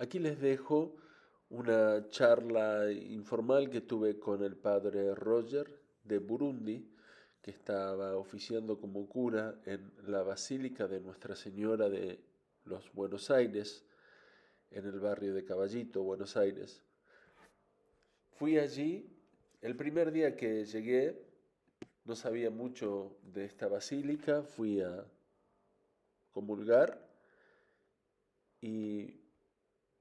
Aquí les dejo una charla informal que tuve con el padre Roger de Burundi, que estaba oficiando como cura en la Basílica de Nuestra Señora de los Buenos Aires, en el barrio de Caballito, Buenos Aires. Fui allí, el primer día que llegué, no sabía mucho de esta basílica, fui a comulgar y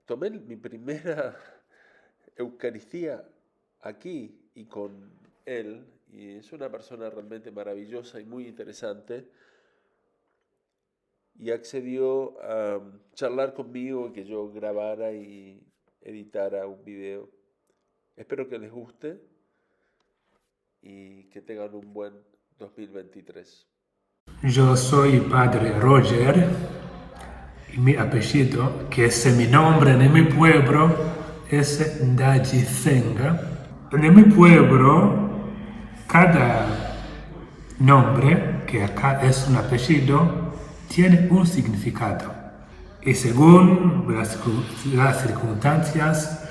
tomé mi primera Eucaristía aquí y con él, y es una persona realmente maravillosa y muy interesante, y accedió a charlar conmigo, que yo grabara y editara un video. Espero que les guste y que tengan un buen 2023. Yo soy padre Roger y mi apellido, que es mi nombre en mi pueblo, es Ndajisenga. En mi pueblo, cada nombre, que acá es un apellido, tiene un significado. Y según las circunstancias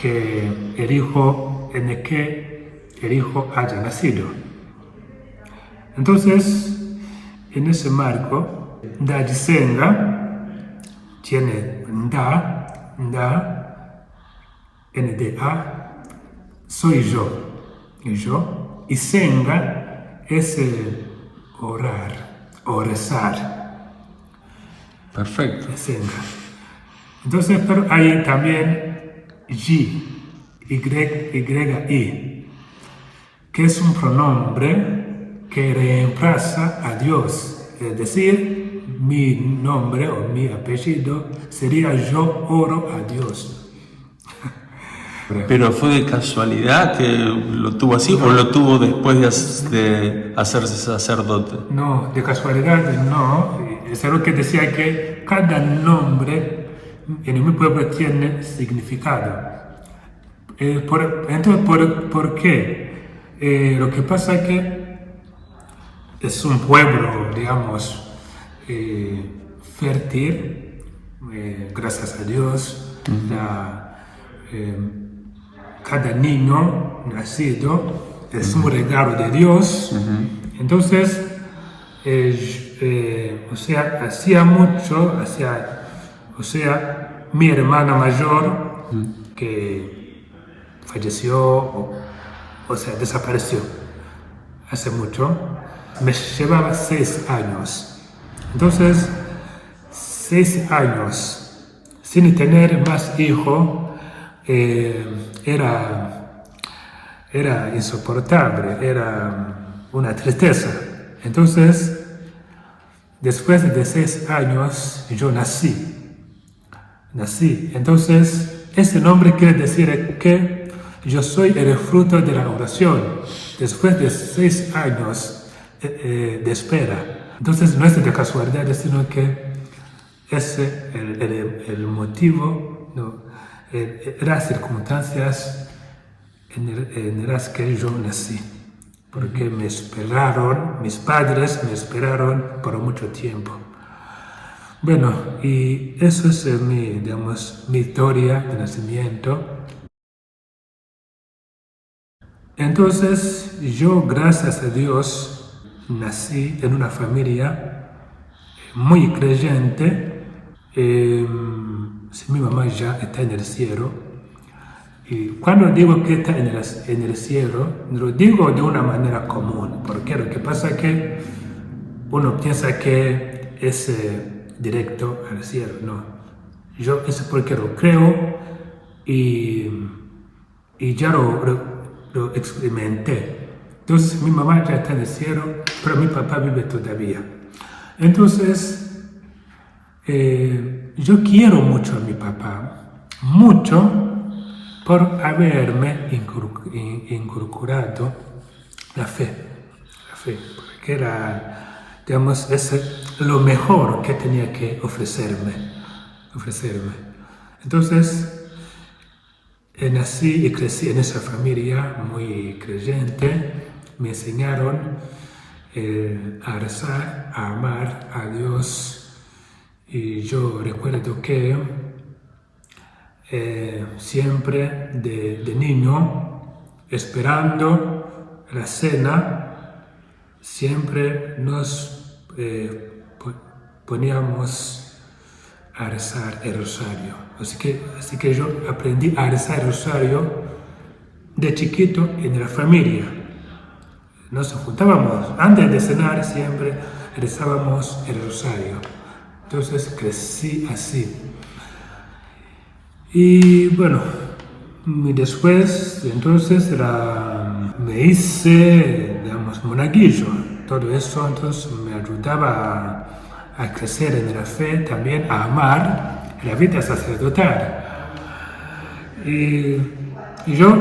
en que el hijo haya nacido. Entonces, en ese marco, Ndajisenga tiene NDA, soy yo, y Senga es orar, o rezar, Perfecto. Senga. Entonces, pero hay también Y, que es un pronombre que reemplaza a Dios. Es decir, mi nombre o mi apellido sería yo oro a Dios. ¿Pero fue de casualidad que lo tuvo así o lo tuvo después de hacerse sacerdote? No, de casualidad no. Es algo que decía que cada nombre en mi pueblo tiene significado. Entonces, ¿por qué? Lo que pasa es que es un pueblo, digamos, fértil, gracias a Dios. Eh, cada niño nacido es un regalo de Dios. Entonces, hacía mucho, mi hermana mayor, que falleció, desapareció hace mucho, me llevaba 6 años. Entonces, 6 años sin tener más hijo era insoportable, era una tristeza. Entonces, después de 6 años, yo nací. Entonces, ese nombre quiere decir que yo soy el fruto de la oración. Después de 6 años de espera. Entonces, no es de casualidad, sino que es el motivo, ¿no? Las circunstancias en las que yo nací. Porque mis padres me esperaron por mucho tiempo. Bueno, y eso es mi historia de nacimiento. Entonces, yo, gracias a Dios, nací en una familia muy creyente. Mi mamá ya está en el cielo. Y cuando digo que está en el cielo, lo digo de una manera común, porque lo que pasa es que uno piensa que es directo al cielo, no. Yo eso porque lo creo y ya lo experimenté. Entonces mi mamá ya está en el cielo, pero mi papá vive todavía. Entonces, yo quiero mucho a mi papá, mucho, por haberme incorporado la fe, porque era, digamos, es lo mejor que tenía que ofrecerme. Entonces, nací y crecí en esa familia muy creyente, me enseñaron a rezar, a amar a Dios, y yo recuerdo que siempre de niño, esperando la cena, siempre nos poníamos a rezar el rosario. Así que yo aprendí a rezar el rosario de chiquito en la familia. Nos juntábamos, antes de cenar siempre rezábamos el rosario. Entonces crecí así. Y bueno, después entonces me hice, digamos, monaguillo. Todo eso entonces me ayudaba a crecer en la fe, también a amar la vida sacerdotal. Y yo,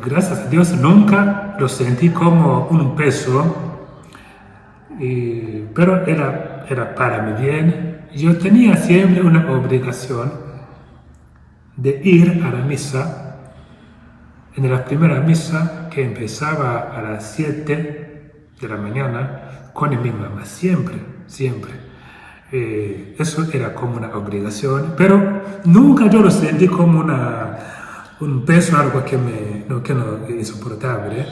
gracias a Dios, nunca lo sentí como un peso, pero era para mi bien. Yo tenía siempre una obligación de ir a la misa, en la primera misa que empezaba a las 7 de la mañana con mi mamá, siempre. Eso era como una obligación, pero nunca yo lo sentí como un peso, algo que no es insoportable.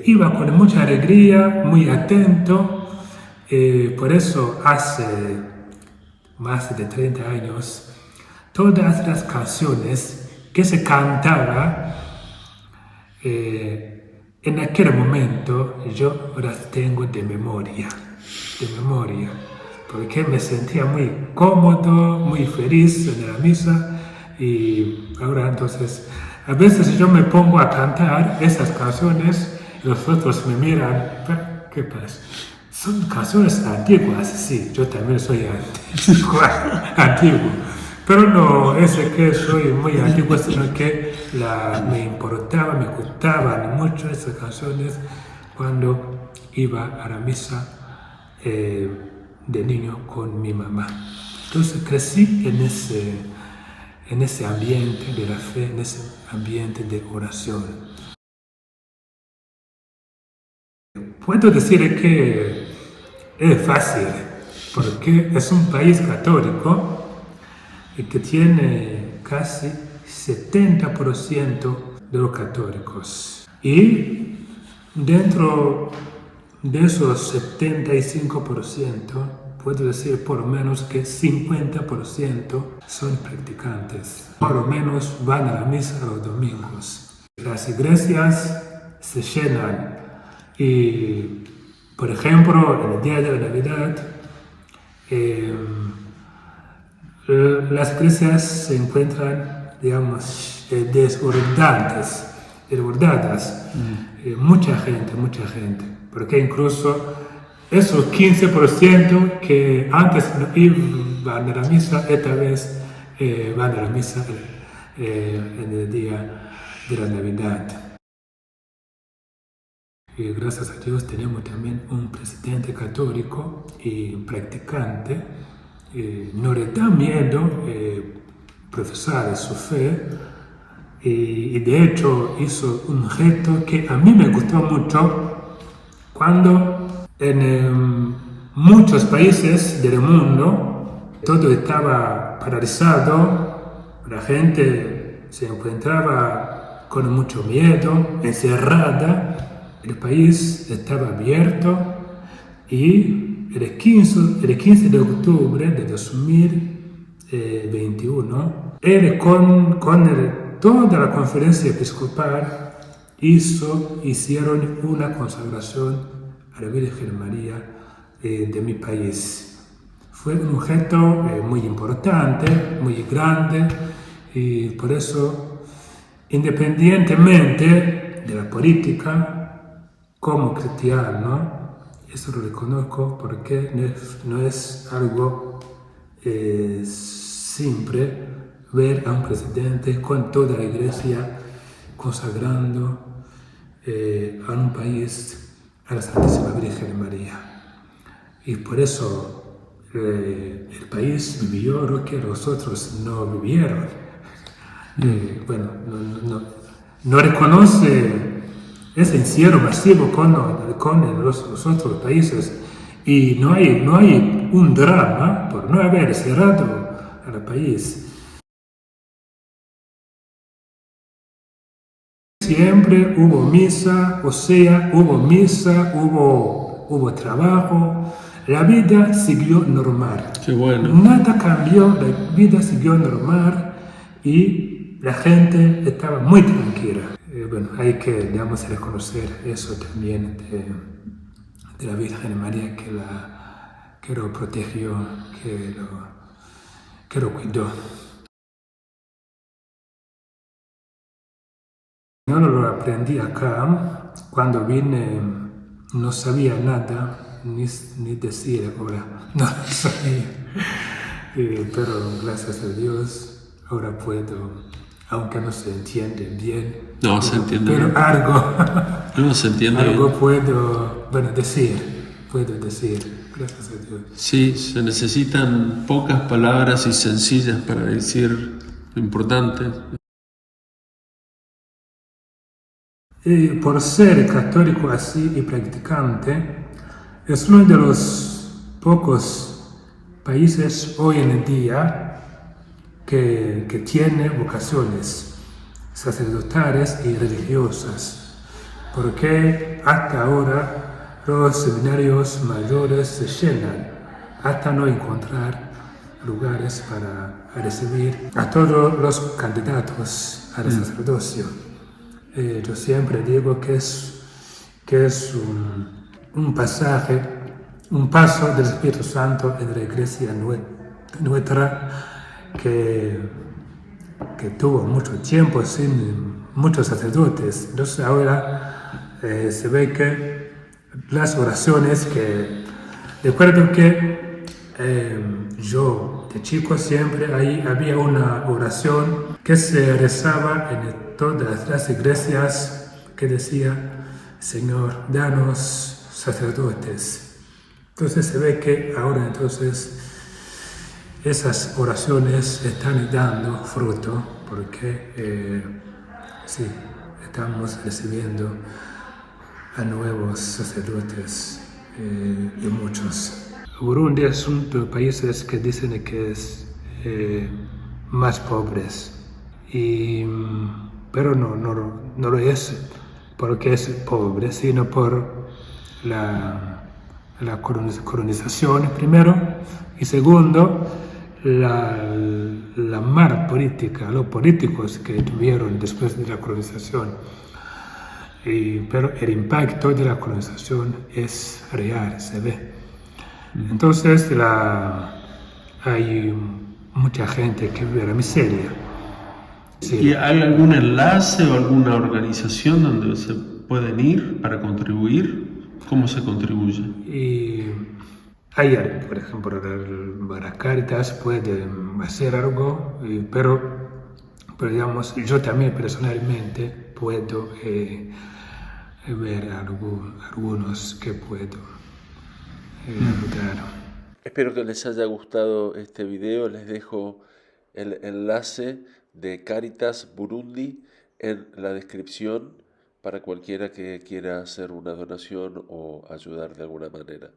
Iba con mucha alegría, muy atento, por eso hace más de 30 años, todas las canciones que se cantaban en aquel momento, yo las tengo de memoria, porque me sentía muy cómodo, muy feliz en la misa. Y ahora entonces, a veces yo me pongo a cantar esas canciones y los otros me miran, ¿pero qué pasa? Son canciones antiguas, sí, yo también soy antiguo. Pero no es que soy muy antiguo, sino que me gustaban mucho esas canciones cuando iba a la misa de niño con mi mamá. Entonces crecí en ese ambiente de la fe, en ese ambiente de oración. Puedo decir que es fácil, porque es un país católico que tiene casi 70% de los católicos. Y dentro de esos 75%, puedo decir por lo menos que 50% son practicantes. Por lo menos van a la misa los domingos. Las iglesias se llenan y, por ejemplo, en el día de la Navidad, las iglesias se encuentran, digamos, desbordadas. Mucha gente, porque incluso esos 15% que antes no iban a la misa, esta vez van a la misa en el día de la Navidad. Y gracias a Dios tenemos también un presidente católico y practicante. No le da miedo profesar su fe, y de hecho hizo un gesto que a mí me gustó mucho cuando en muchos países del mundo todo estaba paralizado, la gente se encontraba con mucho miedo, encerrada, el país estaba abierto y el 15 de octubre de 2021, él con toda la conferencia episcopal hicieron una consagración a la Virgen María de mi país. Fue un objeto muy importante, muy grande, y por eso, independientemente de la política, como cristiano, eso lo reconozco porque no es algo simple ver a un presidente con toda la iglesia consagrando a un país a la Santísima Virgen María. Y por eso el país vivió lo que los otros no vivieron. Bueno, no reconoce ese encierro masivo con los otros países, y no hay un drama por no haber cerrado al país. Siempre hubo misa, o sea, hubo misa, hubo trabajo. La vida siguió normal. Qué bueno. Nada cambió, la vida siguió normal y la gente estaba muy tranquila. Bueno, hay que, digamos, reconocer eso también de la Virgen María que lo protegió, que lo cuidó. Yo lo aprendí acá, cuando vine no sabía nada, ni decir ahora, no lo sabía. Pero gracias a Dios ahora puedo, aunque no se entiende bien, No, se entiende pero bien. algo, No, se entiende algo bien. puedo, bueno, decir, gracias a Dios. Sí, se necesitan pocas palabras y sencillas para decir lo importante. Por ser católico así y practicante, es uno de los pocos países hoy en día que tiene vocaciones sacerdotales y religiosas, porque hasta ahora los seminarios mayores se llenan hasta no encontrar lugares para recibir a todos los candidatos al sacerdocio. Yo siempre digo que es un pasaje, un paso del Espíritu Santo en la iglesia nuestra que tuvo mucho tiempo sin muchos sacerdotes. Entonces ahora se ve que las oraciones que recuerdo que yo de chico siempre ahí había una oración que se rezaba en todas las iglesias que decía, Señor, danos sacerdotes. Entonces se ve que ahora entonces esas oraciones están dando fruto porque sí, estamos recibiendo a nuevos sacerdotes y muchos. Burundi es uno de los países que dicen que es más pobres, pero no lo es porque es pobre, sino por la colonización primero y segundo la mala política, los políticos que tuvieron después de la colonización. Pero el impacto de la colonización es real, se ve. Entonces hay mucha gente que vive la miseria. Sí. ¿Y hay algún enlace o alguna organización donde se pueden ir para contribuir? ¿Cómo se contribuye? Y hay, por ejemplo, la Caritas puede hacer algo, pero digamos, yo también personalmente puedo ver algunos que puedo ayudar. Espero que les haya gustado este video. Les dejo el enlace de Caritas Burundi en la descripción para cualquiera que quiera hacer una donación o ayudar de alguna manera.